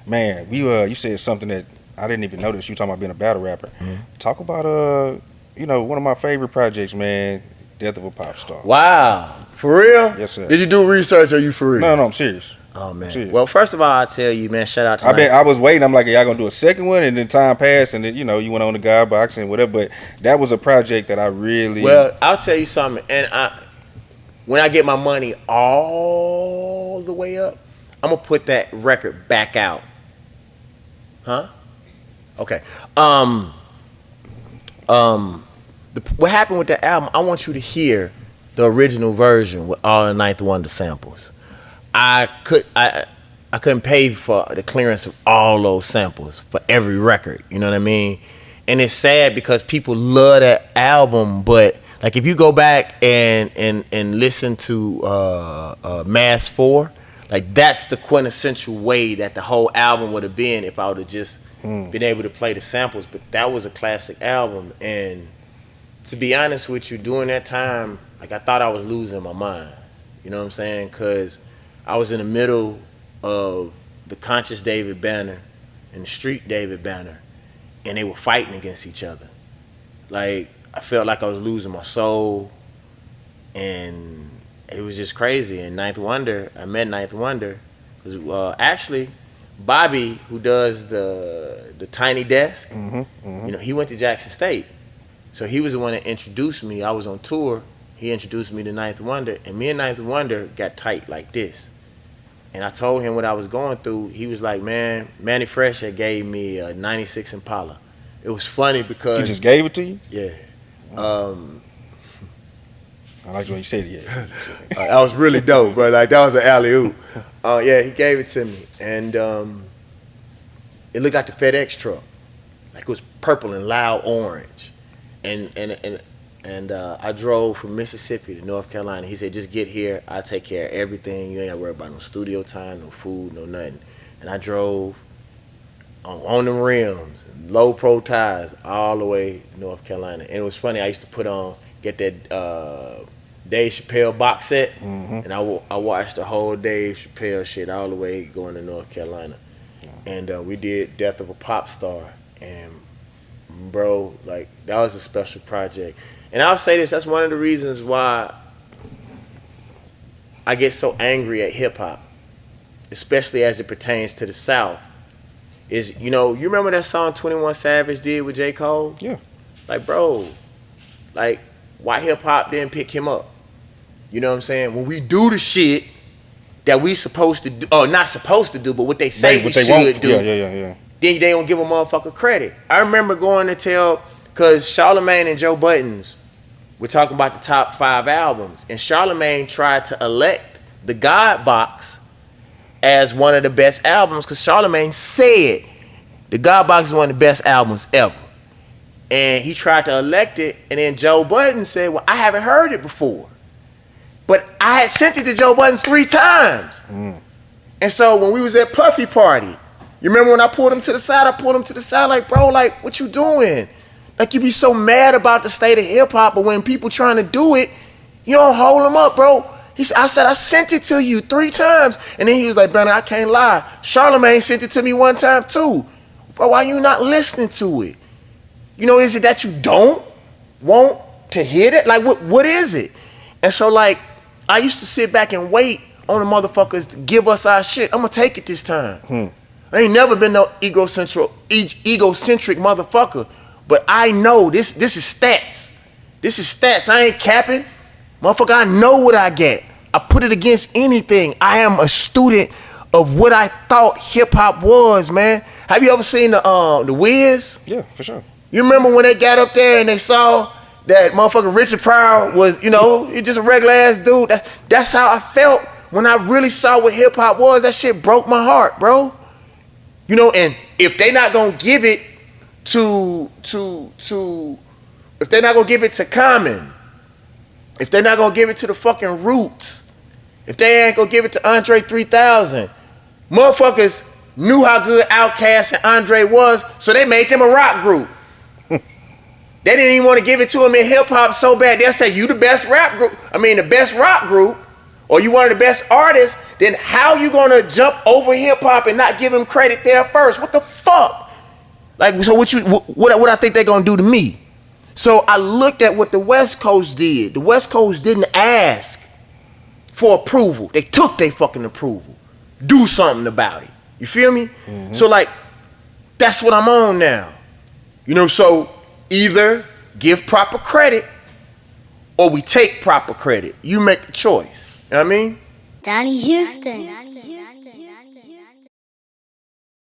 Man, you said something that I didn't even notice. You talking about being a battle rapper. Talk about one of my favorite projects, man. Death of a Popstar. Wow, for real? Yes, sir. Did you do research? Or are you for real? No, I'm serious. Oh man. Serious. Well, first of all, I tell you, man, shout out to. I was waiting. I'm like, y'all gonna do a second one, and then time passed, and then you went on the God box and whatever. But that was a project that I really. Well, I'll tell you something, and when I get my money all the way up, I'm gonna put that record back out. Huh? Okay. What happened with the album? I want you to hear the original version with all the Ninth Wonder samples. I couldn't pay for the clearance of all those samples for every record. You know what I mean? And it's sad because people love that album, but like if you go back and listen to Mass 4, like that's the quintessential way that the whole album would have been if I would have just been able to play the samples. But that was a classic album, and to be honest with you, during that time, like I thought I was losing my mind. You know what I'm saying? Because I was in the middle of the conscious David Banner and the street David Banner, and they were fighting against each other. Like I felt like I was losing my soul, and it was just crazy. And Ninth Wonder, I met Ninth Wonder because actually Bobby, who does the Tiny Desk, he went to Jackson State. So he was the one that introduced me. I was on tour. He introduced me to Ninth Wonder, and me and Ninth Wonder got tight like this. And I told him what I was going through. He was like, man, Mannie Fresh had gave me a 96 Impala. It was funny because... He just gave it to you? Yeah. I like the way you said it, yeah. That was really dope, bro. Like, that was an alley-oop. Yeah, he gave it to me. And it looked like the FedEx truck. Like, it was purple and loud orange. And I drove from Mississippi to North Carolina. He said, just get here. I'll take care of everything. You ain't got to worry about no studio time, no food, no nothing. And I drove on the rims, low pro tires, all the way to North Carolina. And it was funny. I used to get that Dave Chappelle box set, and I watched the whole Dave Chappelle shit all the way going to North Carolina. And we did Death of a Popstar. And bro, like, that was a special project. And I'll say this, that's one of the reasons why I get so angry at hip hop, especially as it pertains to the South, is, you remember that song 21 Savage did with J. Cole? Yeah. Like, bro, like, why hip hop didn't pick him up? You know what I'm saying? When we do the shit that we supposed to do, or not supposed to do, but what they say we should do. Yeah. Then they don't give a motherfucker credit. I remember going to tell, because Charlamagne and Joe Buttons were talking about the top 5 albums, and Charlamagne tried to elect the God Box as one of the best albums, because Charlamagne said the God Box is one of the best albums ever. And he tried to elect it, and then Joe Budden said, well, I haven't heard it before. But I had sent it to Joe Buttons 3 times. And so when we was at Puffy Party, you remember when I pulled him to the side? I pulled him to the side like, bro, like, what you doing? Like, you be so mad about the state of hip hop, but when people trying to do it, you don't hold them up, bro. I said, I sent it to you 3 times. And then he was like, Banner, I can't lie. Charlamagne sent it to me 1 time too. Bro, why you not listening to it? Is it that you don't want to hear it? Like, what is it? And so, like, I used to sit back and wait on the motherfuckers to give us our shit. I'm gonna take it this time. I ain't never been no egocentric motherfucker, but I know this is stats. This is stats. I ain't capping. Motherfucker, I know what I get. I put it against anything. I am a student of what I thought hip hop was, man. Have you ever seen the Wiz? Yeah, for sure. You remember when they got up there and they saw that motherfucker Richard Pryor was, he just a regular ass dude. That's how I felt when I really saw what hip hop was. That shit broke my heart, bro. And if they not gonna give it if they're not gonna give it to Common, if they're not gonna give it to the fucking Roots, if they ain't gonna give it to Andre 3000, motherfuckers knew how good Outkast and Andre was, so they made them a rock group. They didn't even want to give it to him in hip hop so bad. They'll say, you the best rap group. The best rock group. or you one of the best artists, then how you gonna jump over hip hop and not give him credit there first? What the fuck? Like, so what I think they're gonna do to me? So I looked at what the West Coast did. The West Coast didn't ask for approval. They took their fucking approval. Do something about it. You feel me? Mm-hmm. So like, that's what I'm on now. You know, so either give proper credit or we take proper credit. You make the choice. You know what I mean? Donnie Houston.